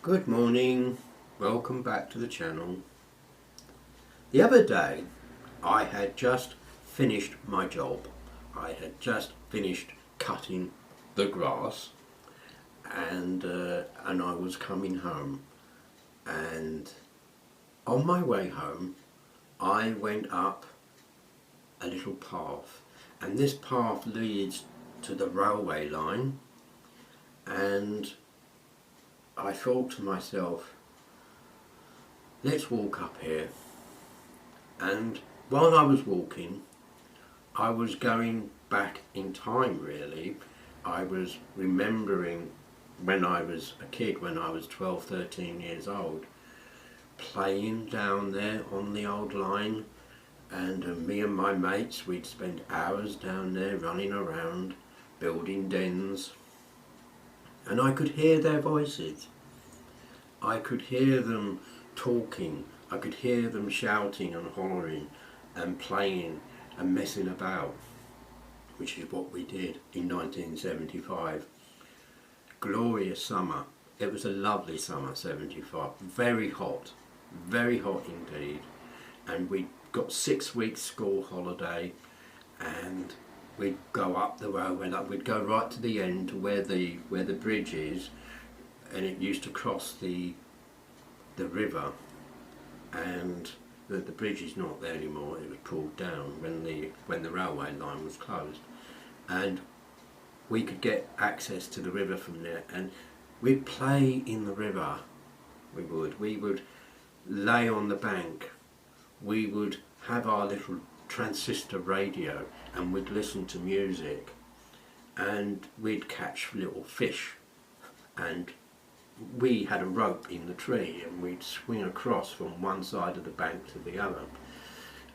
Good morning, welcome back to the channel. The other day I had just finished my job. I had just finished cutting the grass and I was coming home, and on my way home I went up a little path, and this path leads to the railway line, and I thought to myself, let's walk up here. And while I was walking, I was going back in time really. I was remembering when I was a kid, when I was 12, 13 years old, playing down there on the old line, and me and my mates, we'd spend hours down there running around, building dens. And I could hear their voices. I could hear them talking. I could hear them shouting and hollering and playing and messing about, which is what we did in 1975. Glorious summer. It was a lovely summer, 75. Very hot indeed. And we got 6 weeks school holiday, and we'd go up the railway, we'd go right to the end to where the bridge is, and it used to cross the river, and the bridge is not there anymore. It was pulled down when the railway line was closed, and we could get access to the river from there, and we'd play in the river. We would lay on the bank. We would have our little transistor radio, and we'd listen to music, and we'd catch little fish, and we had a rope in the tree, and we'd swing across from one side of the bank to the other,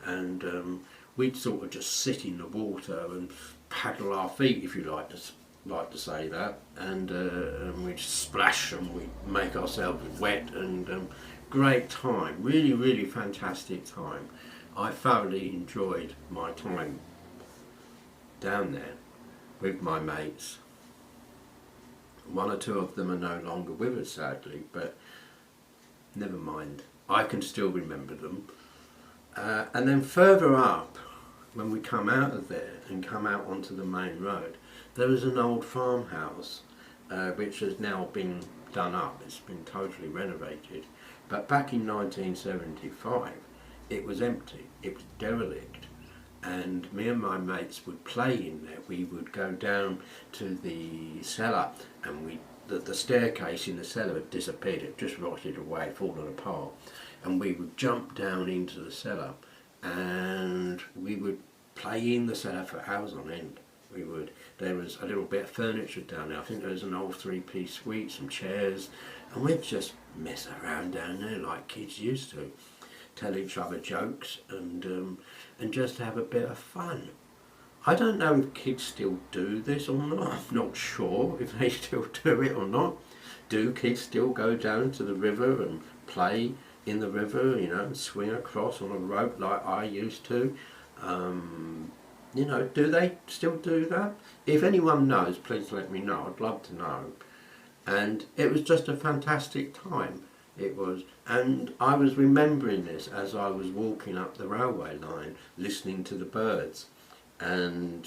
and we'd sort of just sit in the water and paddle our feet, if you like to say that, and we'd splash and we'd make ourselves wet, and great time, really fantastic time. I thoroughly enjoyed my time down there with my mates. One or two of them are no longer with us, sadly, but never mind. I can still remember them. And then further up, when we come out of there and come out onto the main road, there was an old farmhouse which has now been done up. It's been totally renovated. But back in 1975, it was empty. It was derelict. And me and my mates would play in there. We would go down to the cellar, and the staircase in the cellar had disappeared. It just rotted away, fallen apart. And we would jump down into the cellar, and we would play in the cellar for hours on end. There was a little bit of furniture down there. I think there was an old 3-piece suite, some chairs, and we'd just mess around down there like kids used to. Tell each other jokes and just have a bit of fun. I don't know if kids still do this or not. I'm not sure if they still do it or not. Do kids still go down to the river and play in the river, and swing across on a rope like I used to? Do they still do that? If anyone knows, please let me know. I'd love to know. And it was just a fantastic time. It was, and I was remembering this as I was walking up the railway line, listening to the birds and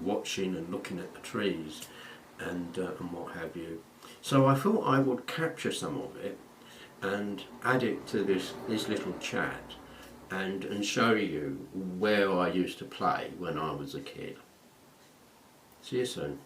watching and looking at the trees and what have you. So I thought I would capture some of it and add it to this little chat and show you where I used to play when I was a kid. See you soon.